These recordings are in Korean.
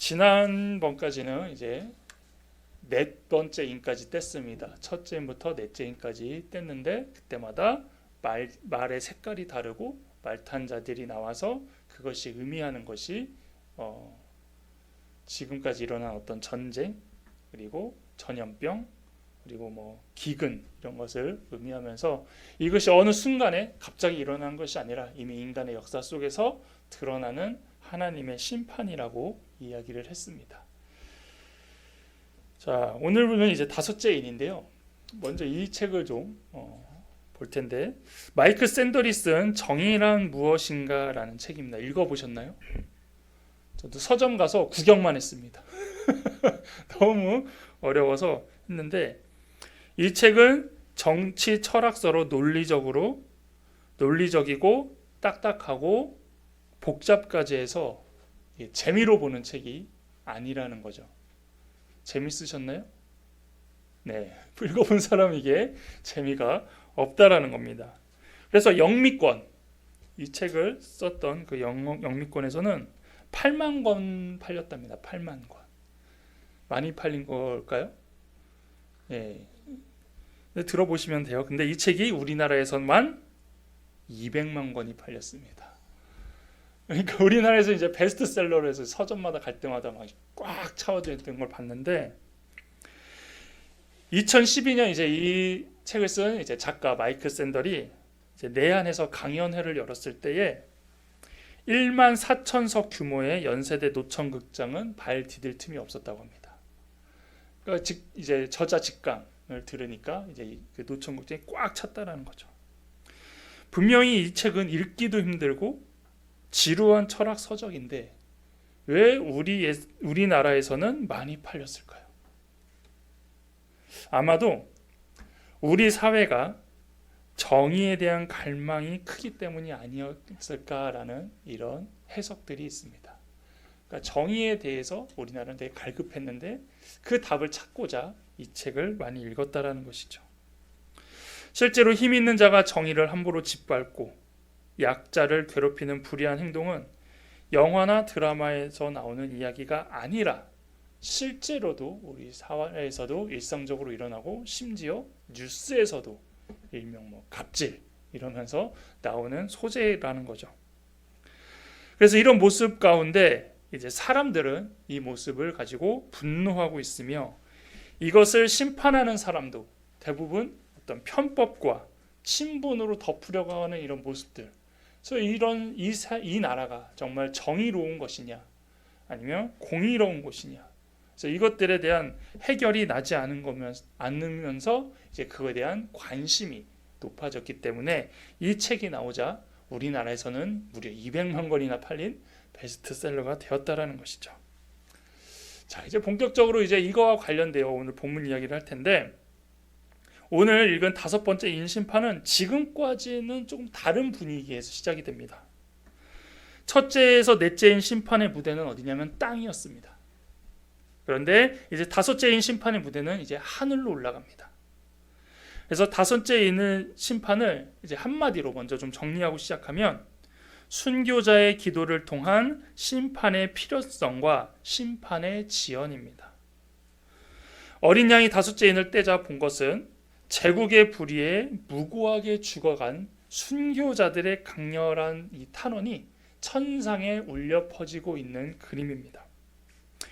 지난번까지는 이제 네 번째 인까지 뗐습니다. 첫째 인부터 넷째 인까지 뗐는데 그때마다 말의 색깔이 다르고 말탄자들이 나와서 그것이 의미하는 것이 지금까지 일어난 어떤 전쟁, 그리고 전염병, 그리고 뭐 기근, 이런 것을 의미하면서 이것이 어느 순간에 갑자기 일어난 것이 아니라 이미 인간의 역사 속에서 드러나는 하나님의 심판이라고 이야기를 했습니다. 자, 오늘은 이제 다섯째 인인데요. 먼저 이 책을 좀 볼 텐데, 마이클 샌더리 쓴 정의란 무엇인가 라는 책입니다. 읽어보셨나요? 저도 서점 가서 구경만 했습니다. 너무 어려워서 했는데, 이 책은 정치 철학서로 논리적이고 딱딱하고 복잡까지 해서 재미로 보는 책이 아니라는 거죠. 재밌으셨나요? 네, 읽어본 사람에게 재미가 없다라는 겁니다. 그래서 영미권, 이 책을 썼던 그 영미권에서는 8만 권 팔렸답니다. 8만 권. 많이 팔린 걸까요? 네. 들어보시면 돼요. 근데 이 책이 우리나라에서만 200만 권이 팔렸습니다. 그러니까 우리나라에서 이제 베스트셀러로 해서 서점마다 갈 때마다 막 꽉 차워져 있던 걸 봤는데, 2012년 이제 이 책을 쓴 이제 작가 마이클 샌더리 이제 내한에서 강연회를 열었을 때에 1만 4천석 규모의 연세대 노천극장은 발 디딜 틈이 없었다고 합니다. 그러니까 이제 저자 직감을 들으니까 이제 그 노천극장이 꽉 찼다라는 거죠. 분명히 이 책은 읽기도 힘들고 지루한 철학 서적인데 왜 우리나라에서는 많이 팔렸을까요? 아마도 우리 사회가 정의에 대한 갈망이 크기 때문이 아니었을까라는 이런 해석들이 있습니다. 그러니까 정의에 대해서 우리나라는 되게 갈급했는데 그 답을 찾고자 이 책을 많이 읽었다라는 것이죠. 실제로 힘 있는 자가 정의를 함부로 짓밟고 약자를 괴롭히는 불의한 행동은 영화나 드라마에서 나오는 이야기가 아니라 실제로도 우리 사회에서도 일상적으로 일어나고 심지어 뉴스에서도 일명 뭐 갑질 이러면서 나오는 소재라는 거죠. 그래서 이런 모습 가운데 이제 사람들은 이 모습을 가지고 분노하고 있으며 이것을 심판하는 사람도 대부분 어떤 편법과 친분으로 덮으려고 하는 이런 모습들. 그래서 이 나라가 정말 정의로운 것이냐 아니면 공의로운 것이냐. 그래서 이것들에 대한 해결이 나지 않으면서 이제 그거에 대한 관심이 높아졌기 때문에 이 책이 나오자 우리나라에서는 무려 200만 권이나 팔린 베스트셀러가 되었다라는 것이죠. 자, 이제 본격적으로 이제 이거와 관련되어 오늘 본문 이야기를 할 텐데, 오늘 읽은 다섯 번째 인심판은 지금까지는 조금 다른 분위기에서 시작이 됩니다. 첫째에서 넷째인 심판의 무대는 어디냐면 땅이었습니다. 그런데 이제 다섯째인 심판의 무대는 이제 하늘로 올라갑니다. 그래서 다섯째인 심판을 이제 한마디로 먼저 좀 정리하고 시작하면 순교자의 기도를 통한 심판의 필요성과 심판의 지연입니다. 어린 양이 다섯째 인을 떼자 본 것은 제국의 불의에 무고하게 죽어간 순교자들의 강렬한 이 탄원이 천상에 울려 퍼지고 있는 그림입니다.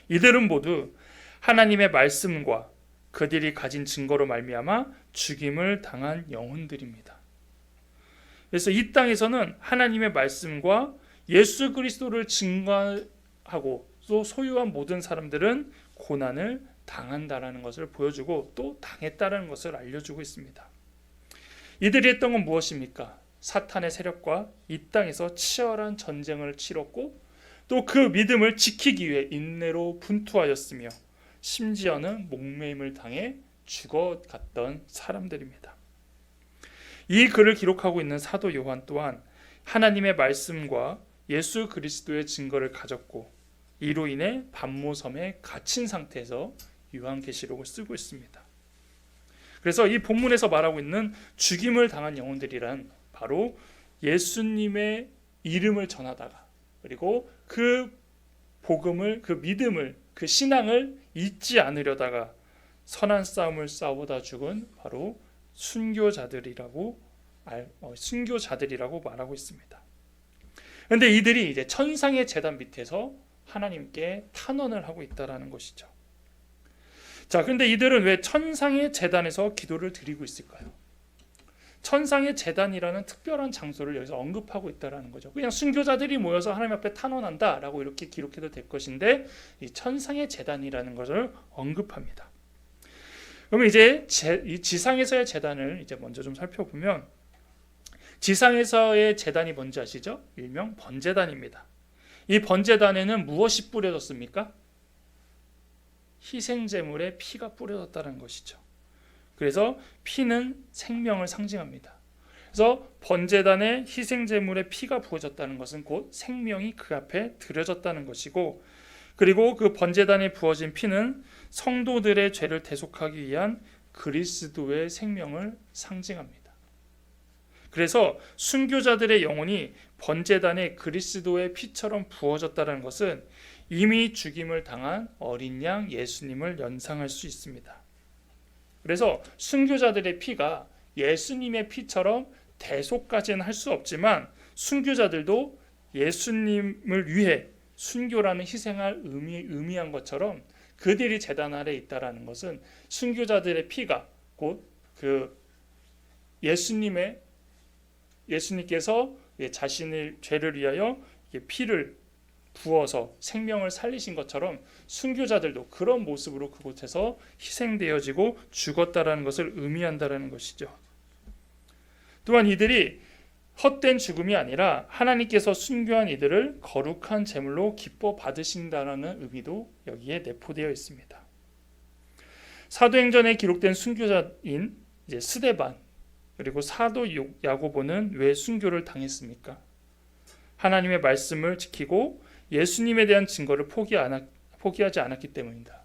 이들은 모두 하나님의 말씀과 그들이 가진 증거로 말미암아 죽임을 당한 영혼들입니다. 그래서 이 땅에서는 하나님의 말씀과 예수 그리스도를 증거하고 또 소유한 모든 사람들은 고난을 당한다라는 것을 보여주고 또 당했다라는 것을 알려주고 있습니다. 이들이 했던 건 무엇입니까? 사탄의 세력과 이 땅에서 치열한 전쟁을 치렀고 또 그 믿음을 지키기 위해 인내로 분투하였으며 심지어는 목매임을 당해 죽어갔던 사람들입니다. 이 글을 기록하고 있는 사도 요한 또한 하나님의 말씀과 예수 그리스도의 증거를 가졌고 이로 인해 반모섬에 갇힌 상태에서 요한계시록을 쓰고 있습니다. 그래서 이 본문에서 말하고 있는 죽임을 당한 영혼들이란 바로 예수님의 이름을 전하다가 그리고 그 복음을, 그 믿음을, 그 신앙을 잊지 않으려다가 선한 싸움을 싸우다 죽은 바로 순교자들이라고 말하고 있습니다. 그런데 이들이 이제 천상의 제단 밑에서 하나님께 탄원을 하고 있다라는 것이죠. 자, 그런데 이들은 왜 천상의 제단에서 기도를 드리고 있을까요? 천상의 제단이라는 특별한 장소를 여기서 언급하고 있다라는 거죠. 그냥 순교자들이 모여서 하나님 앞에 탄원한다라고 이렇게 기록해도 될 것인데, 이 천상의 제단이라는 것을 언급합니다. 그러면 이제 이 지상에서의 제단을 이제 먼저 좀 살펴보면, 지상에서의 제단이 뭔지 아시죠? 일명 번제단입니다. 이 번제단에는 무엇이 뿌려졌습니까? 희생제물의 피가 뿌려졌다는 것이죠. 그래서 피는 생명을 상징합니다. 그래서 번제단에 희생제물의 피가 부어졌다는 것은 곧 생명이 그 앞에 드려졌다는 것이고, 그리고 그 번제단에 부어진 피는 성도들의 죄를 대속하기 위한 그리스도의 생명을 상징합니다. 그래서 순교자들의 영혼이 번제단에 그리스도의 피처럼 부어졌다는 것은 이미 죽임을 당한 어린 양 예수님을 연상할 수 있습니다. 그래서 순교자들의 피가 예수님의 피처럼 대속까지는 할 수 없지만, 순교자들도 예수님을 위해 순교라는 희생을 의미한 것처럼 그들이 제단 아래 있다라는 것은 순교자들의 피가 곧 그 예수님께서 자신의 죄를 위하여 피를 부어서 생명을 살리신 것처럼 순교자들도 그런 모습으로 그곳에서 희생되어지고 죽었다라는 것을 의미한다라는 것이죠. 또한 이들이 헛된 죽음이 아니라 하나님께서 순교한 이들을 거룩한 제물로 기뻐 받으신다라는 의미도 여기에 내포되어 있습니다. 사도행전에 기록된 순교자인 이제 스데반 그리고 사도 야고보는 왜 순교를 당했습니까? 하나님의 말씀을 지키고 예수님에 대한 증거를 포기하지 않았기 때문입니다.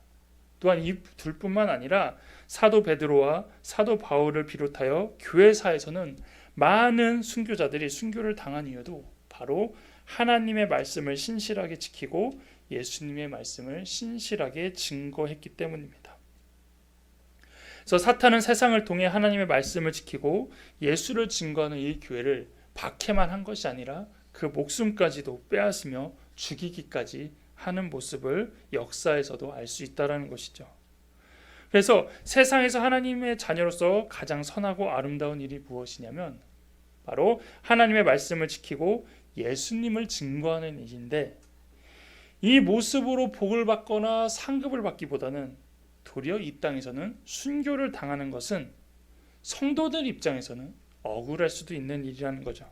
또한 이 둘뿐만 아니라 사도 베드로와 사도 바울을 비롯하여 교회사에서는 많은 순교자들이 순교를 당한 이유도 바로 하나님의 말씀을 신실하게 지키고 예수님의 말씀을 신실하게 증거했기 때문입니다. 그래서 사탄은 세상을 통해 하나님의 말씀을 지키고 예수를 증거하는 이 교회를 박해만 한 것이 아니라 그 목숨까지도 빼앗으며 죽이기까지 하는 모습을 역사에서도 알 수 있다는 것이죠. 그래서 세상에서 하나님의 자녀로서 가장 선하고 아름다운 일이 무엇이냐면 바로 하나님의 말씀을 지키고 예수님을 증거하는 일인데, 이 모습으로 복을 받거나 상급을 받기보다는 도리어 이 땅에서는 순교를 당하는 것은 성도들 입장에서는 억울할 수도 있는 일이라는 거죠.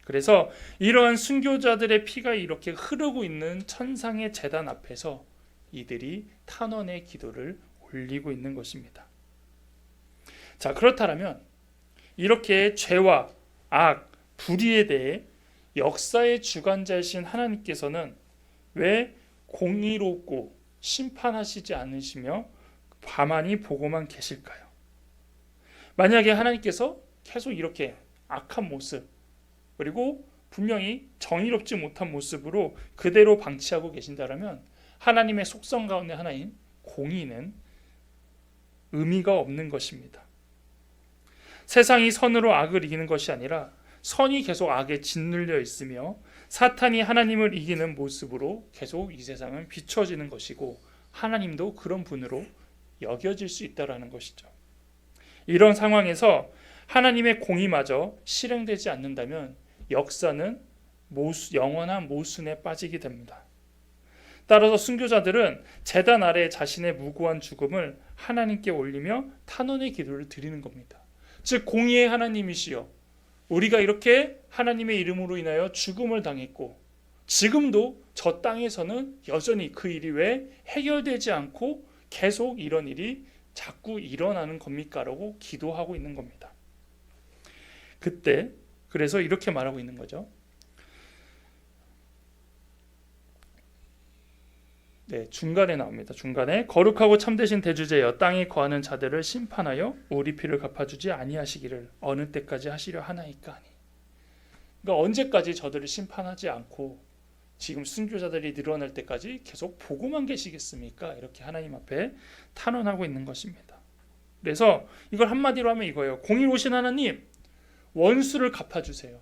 그래서 이러한 순교자들의 피가 이렇게 흐르고 있는 천상의 제단 앞에서 이들이 탄원의 기도를 올리고 있는 것입니다. 자, 그렇다면 이렇게 죄와 악, 불의에 대해 역사의 주관자이신 하나님께서는 왜 공의롭고 심판하시지 않으시며 가만히 보고만 계실까요? 만약에 하나님께서 계속 이렇게 악한 모습, 그리고 분명히 정의롭지 못한 모습으로 그대로 방치하고 계신다면 하나님의 속성 가운데 하나인 공의는 의미가 없는 것입니다. 세상이 선으로 악을 이기는 것이 아니라 선이 계속 악에 짓눌려 있으며 사탄이 하나님을 이기는 모습으로 계속 이 세상은 비춰지는 것이고, 하나님도 그런 분으로 여겨질 수 있다는 것이죠. 이런 상황에서 하나님의 공의마저 실행되지 않는다면 역사는 영원한 모순에 빠지게 됩니다. 따라서 순교자들은 제단 아래 자신의 무고한 죽음을 하나님께 올리며 탄원의 기도를 드리는 겁니다. 즉 공의의 하나님이시여, 우리가 이렇게 하나님의 이름으로 인하여 죽음을 당했고 지금도 저 땅에서는 여전히 그 일이 왜 해결되지 않고 계속 이런 일이 자꾸 일어나는 겁니까? 라고 기도하고 있는 겁니다. 그때 그래서 이렇게 말하고 있는 거죠. 네, 중간에 나옵니다. 중간에 거룩하고 참되신 대주제여, 땅에 거하는 자들을 심판하여 우리 피를 갚아주지 아니하시기를 어느 때까지 하시려 하나이까 하니. 그러니까 언제까지 저들을 심판하지 않고 지금 순교자들이 늘어날 때까지 계속 보고만 계시겠습니까? 이렇게 하나님 앞에 탄원하고 있는 것입니다. 그래서 이걸 한마디로 하면 이거예요. 공의로우신 하나님, 원수를 갚아주세요.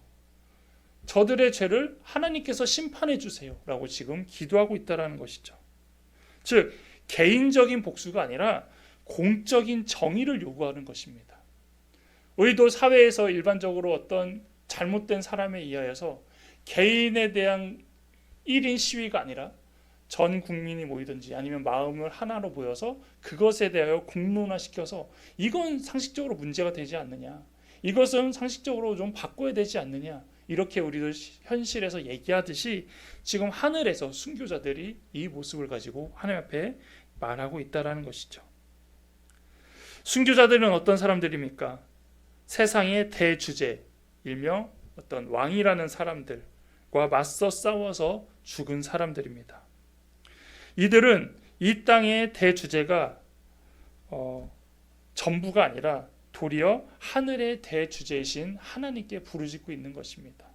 저들의 죄를 하나님께서 심판해 주세요 라고 지금 기도하고 있다는 것이죠. 즉 개인적인 복수가 아니라 공적인 정의를 요구하는 것입니다. 우리도 사회에서 일반적으로 어떤 잘못된 사람에 의하여서 개인에 대한 1인 시위가 아니라 전 국민이 모이든지 아니면 마음을 하나로 모여서 그것에 대하여 공론화시켜서 이건 상식적으로 문제가 되지 않느냐, 이것은 상식적으로 좀 바꿔야 되지 않느냐, 이렇게 우리도 현실에서 얘기하듯이 지금 하늘에서 순교자들이 이 모습을 가지고 하나님 앞에 말하고 있다는 것이죠. 순교자들은 어떤 사람들입니까? 세상의 대주제, 일명 어떤 왕이라는 사람들과 맞서 싸워서 죽은 사람들입니다. 이들은 이 땅의 대주제가 전부가 아니라 도리어 하늘의 대주제이신 하나님께 부르짖고 있는 것입니다.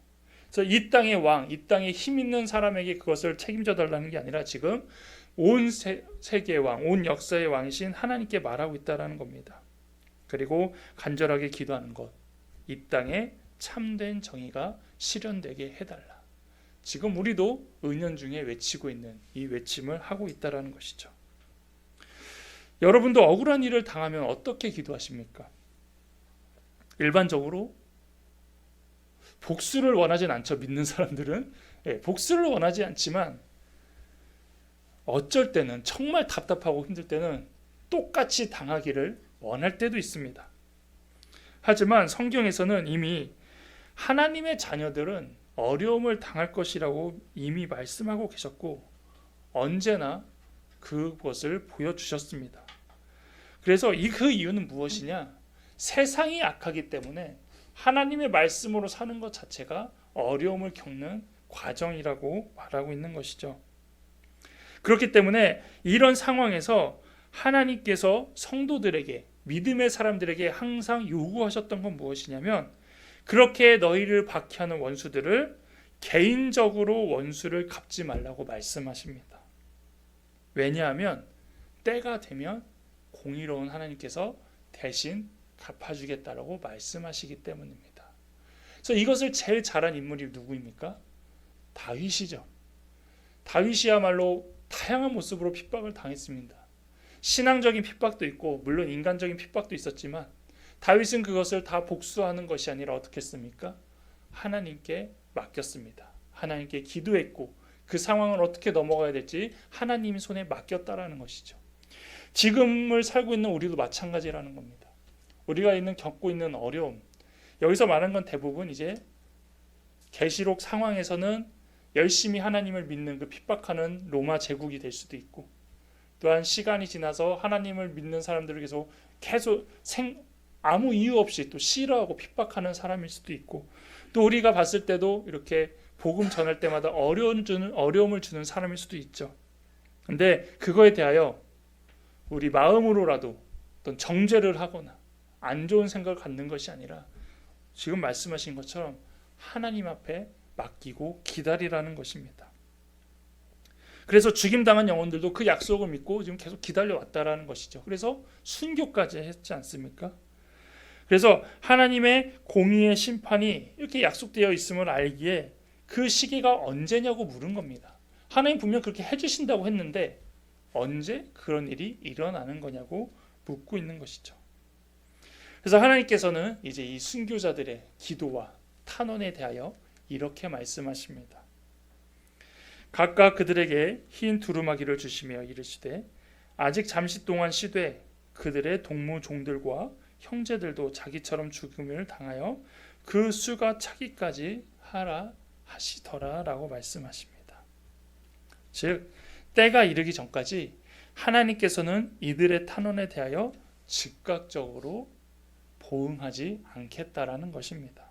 그래서 이 땅의 왕, 이 땅에 힘 있는 사람에게 그것을 책임져 달라는 게 아니라 지금 온 세계의 왕, 온 역사의 왕이신 하나님께 말하고 있다는 겁니다. 그리고 간절하게 기도하는 것, 이 땅에 참된 정의가 실현되게 해달라. 지금 우리도 은연중에 외치고 있는 이 외침을 하고 있다는 것이죠. 여러분도 억울한 일을 당하면 어떻게 기도하십니까? 일반적으로 복수를 원하진 않죠. 믿는 사람들은 복수를 원하지 않지만 어쩔 때는 정말 답답하고 힘들 때는 똑같이 당하기를 원할 때도 있습니다. 하지만 성경에서는 이미 하나님의 자녀들은 어려움을 당할 것이라고 이미 말씀하고 계셨고 언제나 그것을 보여주셨습니다. 그래서 그 이유는 무엇이냐? 세상이 악하기 때문에 하나님의 말씀으로 사는 것 자체가 어려움을 겪는 과정이라고 말하고 있는 것이죠. 그렇기 때문에 이런 상황에서 하나님께서 성도들에게, 믿음의 사람들에게 항상 요구하셨던 건 무엇이냐면 그렇게 너희를 박해하는 원수들을 개인적으로 원수를 갚지 말라고 말씀하십니다. 왜냐하면 때가 되면 공의로운 하나님께서 대신 갚아주겠다라고 말씀하시기 때문입니다. 그래서 이것을 제일 잘한 인물이 누구입니까? 다윗이죠. 다윗이야말로 다양한 모습으로 핍박을 당했습니다. 신앙적인 핍박도 있고 물론 인간적인 핍박도 있었지만 다윗은 그것을 다 복수하는 것이 아니라 어떻게 했습니까? 하나님께 맡겼습니다. 하나님께 기도했고 그 상황을 어떻게 넘어가야 될지 하나님 손에 맡겼다라는 것이죠. 지금을 살고 있는 우리도 마찬가지라는 겁니다. 우리가 겪고 있는 어려움, 여기서 말하는 건 대부분 이제 계시록 상황에서는 열심히 하나님을 믿는 그 핍박하는 로마 제국이 될 수도 있고 또한 시간이 지나서 하나님을 믿는 사람들을 계속 아무 이유 없이 또 싫어하고 핍박하는 사람일 수도 있고 또 우리가 봤을 때도 이렇게 복음 전할 때마다 어려움을 주는 사람일 수도 있죠. 근데 그거에 대하여 우리 마음으로라도 어떤 정죄를 하거나 안 좋은 생각을 갖는 것이 아니라 지금 말씀하신 것처럼 하나님 앞에 맡기고 기다리라는 것입니다. 그래서 죽임당한 영혼들도 그 약속을 믿고 지금 계속 기다려왔다라는 것이죠. 그래서 순교까지 했지 않습니까? 그래서 하나님의 공의의 심판이 이렇게 약속되어 있음을 알기에 그 시기가 언제냐고 물은 겁니다. 하나님 분명 그렇게 해주신다고 했는데 언제 그런 일이 일어나는 거냐고 묻고 있는 것이죠. 그래서 하나님께서는 이제 이 순교자들의 기도와 탄원에 대하여 이렇게 말씀하십니다. 각각 그들에게 흰 두루마기를 주시며 이르시되 아직 잠시 동안 쉬되 그들의 동무 종들과 형제들도 자기처럼 죽음을 당하여 그 수가 차기까지 하라 하시더라라고 말씀하십니다. 즉 때가 이르기 전까지 하나님께서는 이들의 탄원에 대하여 즉각적으로 보응하지 않겠다라는 것입니다.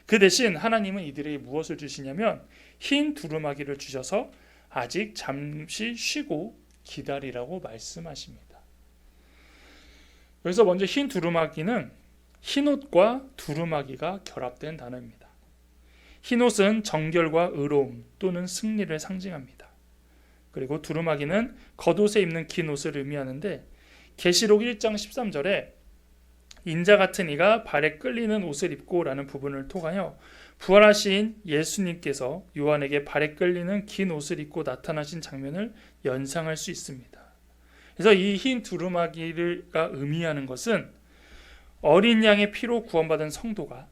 그 대신 하나님은 이들에게 무엇을 주시냐면 흰 두루마기를 주셔서 아직 잠시 쉬고 기다리라고 말씀하십니다. 여기서 먼저 흰 두루마기는 흰옷과 두루마기가 결합된 단어입니다. 흰옷은 정결과 의로움 또는 승리를 상징합니다. 그리고 두루마기는 겉옷에 입는 긴 옷을 의미하는데 계시록 1장 13절에 인자 같은 이가 발에 끌리는 옷을 입고 라는 부분을 통하여 부활하신 예수님께서 요한에게 발에 끌리는 긴 옷을 입고 나타나신 장면을 연상할 수 있습니다. 그래서 이 흰 두루마기가 의미하는 것은 어린 양의 피로 구원받은 성도가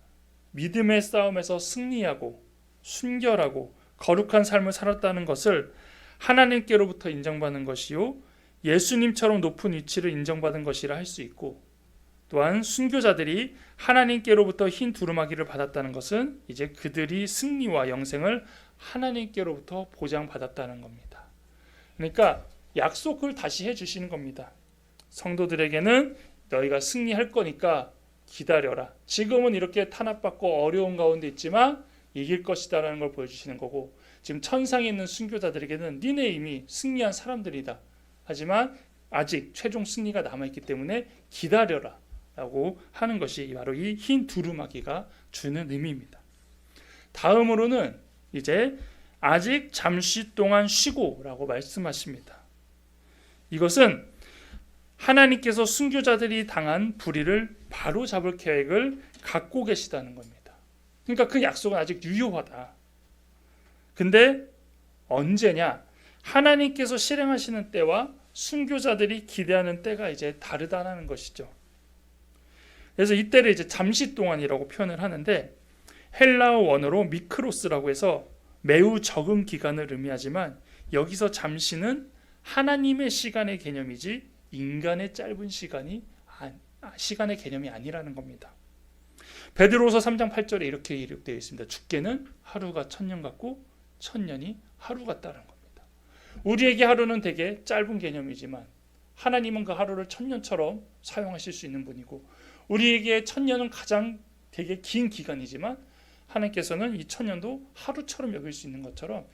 믿음의 싸움에서 승리하고 순결하고 거룩한 삶을 살았다는 것을 하나님께로부터 인정받는 것이요 예수님처럼 높은 위치를 인정받은 것이라 할 수 있고, 또한 순교자들이 하나님께로부터 흰 두루마기를 받았다는 것은 이제 그들이 승리와 영생을 하나님께로부터 보장받았다는 겁니다. 그러니까 약속을 다시 해주시는 겁니다. 성도들에게는 너희가 승리할 거니까 기다려라. 지금은 이렇게 탄압받고 어려운 가운데 있지만 이길 것이다라는 걸 보여주시는 거고, 지금 천상에 있는 순교자들에게는 니네 이미 승리한 사람들이다. 하지만 아직 최종 승리가 남아있기 때문에 기다려라 라고 하는 것이 바로 이 흰 두루마기가 주는 의미입니다. 다음으로는 이제 아직 잠시 동안 쉬고 라고 말씀하십니다. 이것은 하나님께서 순교자들이 당한 불의를 바로잡을 계획을 갖고 계시다는 겁니다. 그러니까 그 약속은 아직 유효하다. 근데 언제냐? 하나님께서 실행하시는 때와 순교자들이 기대하는 때가 이제 다르다는 것이죠. 그래서 이때를 이제 잠시 동안이라고 표현을 하는데, 헬라어 원어로 미크로스라고 해서 매우 적은 기간을 의미하지만 여기서 잠시는 하나님의 시간의 개념이지 인간의 짧은 시간의 개념이 아니라는 겁니다. 베드로서 3장 8절에 이렇게 기록되어 있습니다. 주께는 하루가 1000년 같고 1000년이 하루 같다는 겁니다. 우리에게 하루는 되게 짧은 개념이지만 하나님은 그 하루를 1000년처럼 사용하실 수 있는 분이고, 우리에게 1000년은 가장 되게 긴 기간이지만 하나님께서는 이 1000년도 하루처럼 여길 수 있는 것처럼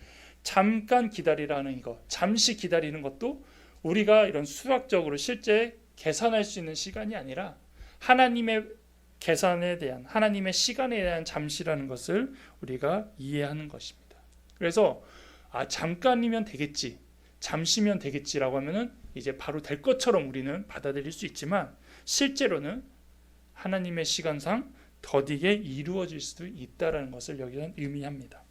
잠깐 기다리라는 것, 잠시 기다리는 것도 우리가 이런 수학적으로 실제 계산할 수 있는 시간이 아니라 하나님의 계산에 대한, 하나님의 시간에 대한 잠시라는 것을 우리가 이해하는 것입니다. 그래서 잠깐이면 되겠지, 잠시면 되겠지라고 하면은 이제 바로 될 것처럼 우리는 받아들일 수 있지만 실제로는 하나님의 시간상 더디게 이루어질 수도 있다라는 것을 여기는 의미합니다.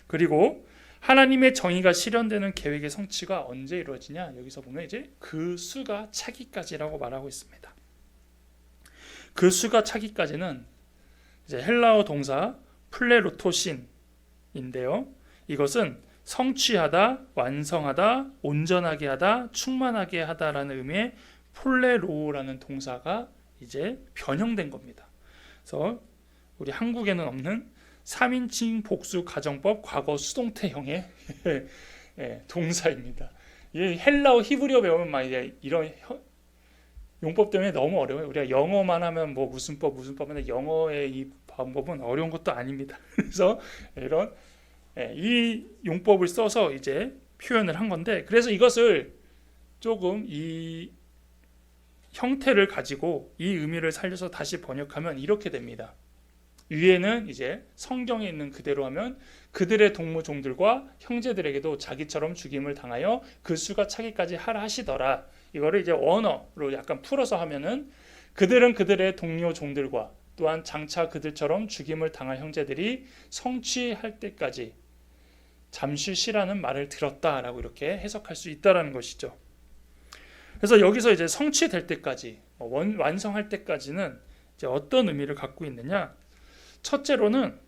그리고 하나님의 정의가 실현되는 계획의 성취가 언제 이루어지냐? 여기서 보면 이제 그 수가 차기까지라고 말하고 있습니다. 그 수가 차기까지는 이제 헬라어 동사 플레로토신인데요. 이것은 성취하다, 완성하다, 온전하게 하다, 충만하게 하다라는 의미의 폴레로라는 동사가 이제 변형된 겁니다. 그래서 우리 한국에는 없는 3인칭 복수 가정법 과거 수동태형의 동사입니다. 이 헬라어 히브리어 배우면 막 이런 용법 때문에 너무 어려워요. 우리가 영어만 하면 뭐 무슨 법 하는데 영어의 이 방법은 어려운 것도 아닙니다. 그래서 이런 이 용법을 써서 이제 표현을 한 건데, 그래서 이것을 조금 이 형태를 가지고 이 의미를 살려서 다시 번역하면 이렇게 됩니다. 위에는 이제 성경에 있는 그대로 하면 그들의 동무종들과 형제들에게도 자기처럼 죽임을 당하여 그 수가 차기까지 하라 하시더라. 이거를 이제 원어로 약간 풀어서 하면은 그들은 그들의 동료 종들과 또한 장차 그들처럼 죽임을 당할 형제들이 성취할 때까지 잠시 쉬라는 말을 들었다라고 이렇게 해석할 수 있다라는 것이죠. 그래서 여기서 이제 성취될 때까지, 완성할 때까지는 이제 어떤 의미를 갖고 있느냐? 첫째로는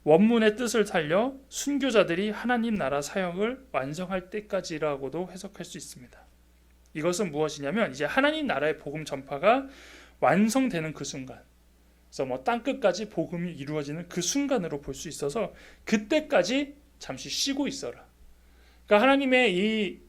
원문의 뜻을 살려 순교자들이 하나님 나라 사역을 완성할 때까지라고도 해석할 수 있습니다. 이것은 무엇이냐면 이제 하나님 나라의 복음 전파가 완성되는 그 순간, 그래서 땅 끝까지 복음이 이루어지는 그 순간으로 볼 수 있어서 그때까지 잠시 쉬고 있어라. 그러니까 하나님의 이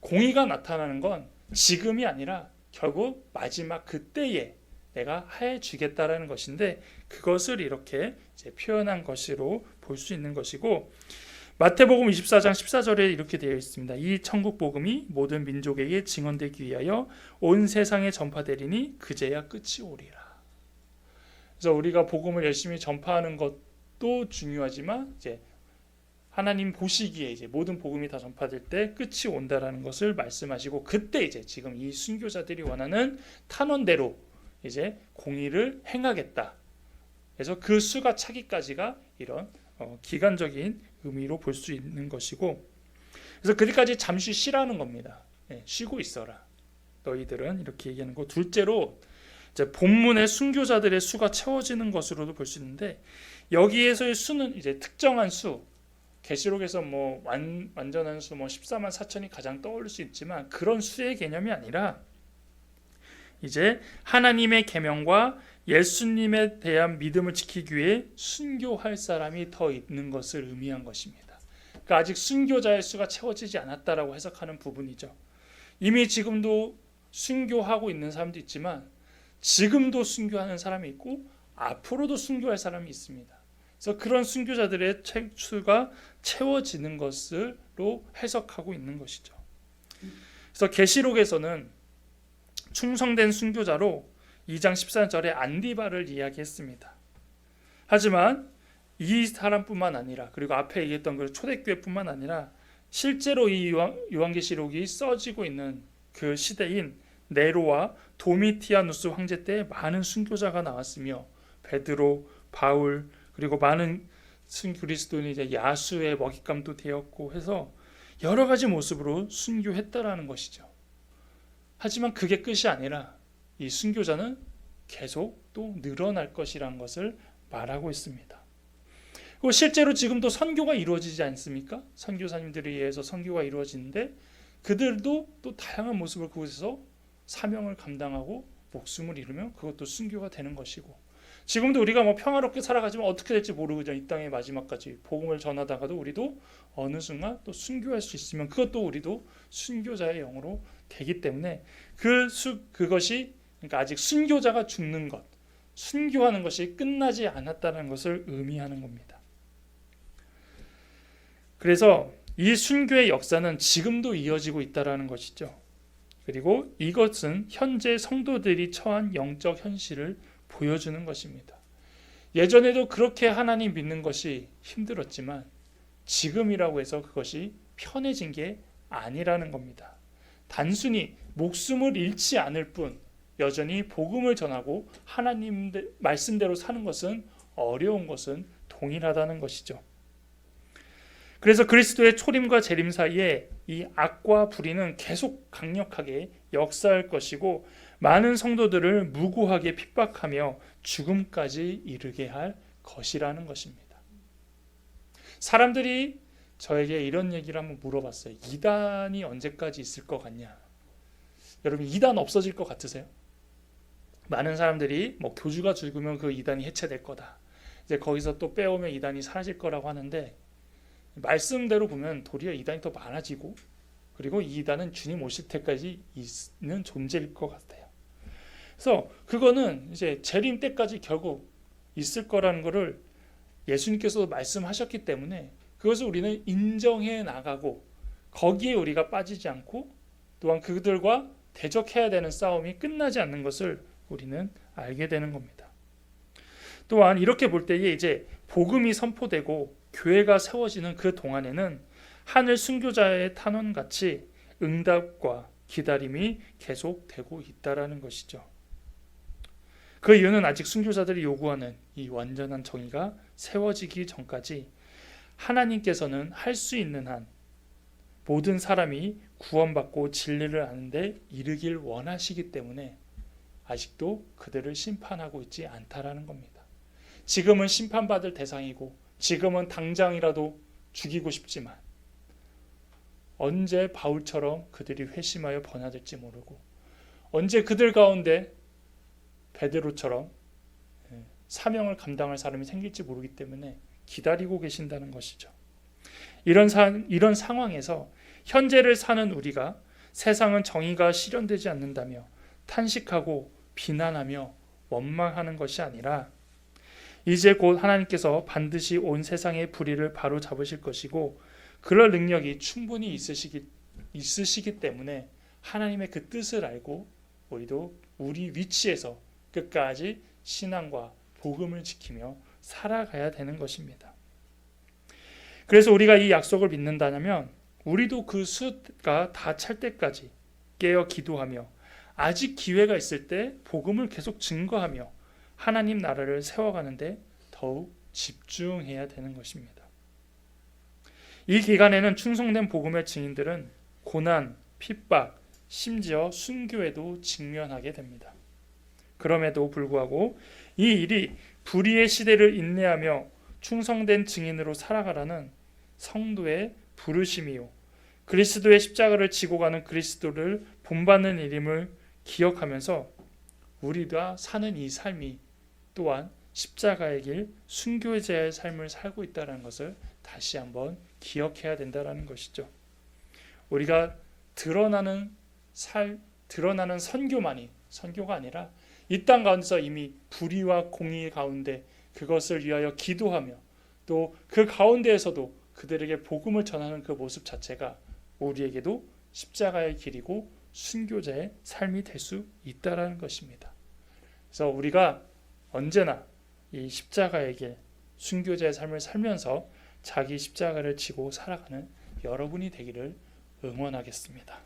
공의가 나타나는 건 지금이 아니라 결국 마지막 그때에 내가 해주겠다라는 것인데, 그것을 이렇게 이제 표현한 것으로 볼 수 있는 것이고, 마태복음 24장 14절에 이렇게 되어 있습니다. 이 천국 복음이 모든 민족에게 증언되기 위하여 온 세상에 전파되리니 그제야 끝이 오리라. 그래서 우리가 복음을 열심히 전파하는 것 또 중요하지만 이제 하나님 보시기에 이제 모든 복음이 다 전파될 때 끝이 온다라는 것을 말씀하시고, 그때 이제 지금 이 순교자들이 원하는 탄원대로 이제 공의를 행하겠다. 그래서 그 수가 차기까지가 이런 기간적인 의미로 볼 수 있는 것이고, 그래서 그때까지 잠시 쉬라는 겁니다. 쉬고 있어라 너희들은, 이렇게 얘기하는 거. 둘째로 이제 본문의 순교자들의 수가 채워지는 것으로도 볼 수 있는데, 여기에서의 수는 이제 특정한 수, 계시록에서 뭐 완전한 수 14만 4천이 가장 떠올릴 수 있지만 그런 수의 개념이 아니라 이제 하나님의 계명과 예수님에 대한 믿음을 지키기 위해 순교할 사람이 더 있는 것을 의미한 것입니다. 그러니까 아직 순교자의 수가 채워지지 않았다라고 해석하는 부분이죠. 이미 지금도 순교하고 있는 사람도 있지만 지금도 순교하는 사람이 있고 앞으로도 순교할 사람이 있습니다. 그래서 그런 순교자들의 수가 채워지는 것으로 해석하고 있는 것이죠. 그래서 계시록에서는 충성된 순교자로 2장 14절에 안디바를 이야기했습니다. 하지만 이 사람뿐만 아니라, 그리고 앞에 얘기했던 그 초대교회뿐만 아니라 실제로 이 요한계시록이 써지고 있는 그 시대인 네로와 도미티아누스 황제 때 많은 순교자가 나왔으며 베드로, 바울, 그리고 많은 그리스도인이 이제 야수의 먹잇감도 되었고 해서 여러 가지 모습으로 순교했다라는 것이죠. 하지만 그게 끝이 아니라 이 순교자는 계속 또 늘어날 것이라는 것을 말하고 있습니다. 그리고 실제로 지금도 선교가 이루어지지 않습니까? 선교사님들에 의해서 선교가 이루어지는데 그들도 또 다양한 모습을 그곳에서 사명을 감당하고 목숨을 잃으면 그것도 순교가 되는 것이고, 지금도 우리가 뭐 평화롭게 살아가지만 어떻게 될지 모르죠. 이 땅의 마지막까지 복음을 전하다가도 우리도 어느 순간 또 순교할 수 있으면 그것도 우리도 순교자의 영으로 되기 때문에 그것이, 그러니까 아직 순교자가 죽는 것, 순교하는 것이 끝나지 않았다는 것을 의미하는 겁니다. 그래서 이 순교의 역사는 지금도 이어지고 있다는 것이죠. 그리고 이것은 현재 성도들이 처한 영적 현실을 보여주는 것입니다. 예전에도 그렇게 하나님 믿는 것이 힘들었지만 지금이라고 해서 그것이 편해진 게 아니라는 겁니다. 단순히 목숨을 잃지 않을 뿐 여전히 복음을 전하고 하나님 말씀대로 사는 것은 어려운 것은 동일하다는 것이죠. 그래서 그리스도의 초림과 재림 사이에 이 악과 불의는 계속 강력하게 역사할 것이고 많은 성도들을 무고하게 핍박하며 죽음까지 이르게 할 것이라는 것입니다. 사람들이 저에게 이런 얘기를 한번 물어봤어요. 이단이 언제까지 있을 것 같냐? 여러분, 이단 없어질 것 같으세요? 많은 사람들이 뭐 교주가 죽으면 그 이단이 해체될 거다, 이제 거기서 또 빼오면 이단이 사라질 거라고 하는데, 말씀대로 보면 도리어 이단이 더 많아지고, 그리고 이 이단은 주님 오실 때까지 있는 존재일 것 같아요. 그래서 그거는 이제 재림 때까지 결국 있을 거라는 것을 예수님께서도 말씀하셨기 때문에 그것을 우리는 인정해 나가고 거기에 우리가 빠지지 않고 또한 그들과 대적해야 되는 싸움이 끝나지 않는 것을 우리는 알게 되는 겁니다. 또한 이렇게 볼 때에 이제 복음이 선포되고 교회가 세워지는 그 동안에는 하늘 순교자의 탄원같이 응답과 기다림이 계속되고 있다라는 것이죠. 그 이유는 아직 순교자들이 요구하는 이 완전한 정의가 세워지기 전까지 하나님께서는 할 수 있는 한 모든 사람이 구원받고 진리를 아는 데 이르길 원하시기 때문에 아직도 그들을 심판하고 있지 않다라는 겁니다. 지금은 심판받을 대상이고 지금은 당장이라도 죽이고 싶지만 언제 바울처럼 그들이 회심하여 번화될지 모르고 언제 그들 가운데 베드로처럼 사명을 감당할 사람이 생길지 모르기 때문에 기다리고 계신다는 것이죠. 이런 상황에서 현재를 사는 우리가 세상은 정의가 실현되지 않는다며 탄식하고 비난하며 원망하는 것이 아니라 이제 곧 하나님께서 반드시 온 세상의 불의를 바로 잡으실 것이고 그럴 능력이 충분히 있으시기 때문에 하나님의 그 뜻을 알고 우리도 우리 위치에서 끝까지 신앙과 복음을 지키며 살아가야 되는 것입니다. 그래서 우리가 이 약속을 믿는다면 우리도 그 수가 다 찰 때까지 깨어 기도하며 아직 기회가 있을 때 복음을 계속 증거하며 하나님 나라를 세워가는데 더욱 집중해야 되는 것입니다. 이 기간에는 충성된 복음의 증인들은 고난, 핍박, 심지어 순교에도 직면하게 됩니다. 그럼에도 불구하고 이 일이 불의의 시대를 인내하며 충성된 증인으로 살아가라는 성도의 부르심이요, 그리스도의 십자가를 지고 가는 그리스도를 본받는 일임을 기억하면서 우리가 사는 이 삶이 또한 십자가의 길, 순교자의 삶을 살고 있다는 것을 다시 한번 기억해야 된다는 것이죠. 우리가 드러나는 선교만이 선교가 아니라 이 땅 가운데서 이미 불의와 공의 가운데 그것을 위하여 기도하며 또 그 가운데에서도 그들에게 복음을 전하는 그 모습 자체가 우리에게도 십자가의 길이고 순교자의 삶이 될 수 있다라는 것입니다. 그래서 우리가 언제나 이 십자가의 길, 순교자의 삶을 살면서 자기 십자가를 지고 살아가는 여러분이 되기를 응원하겠습니다.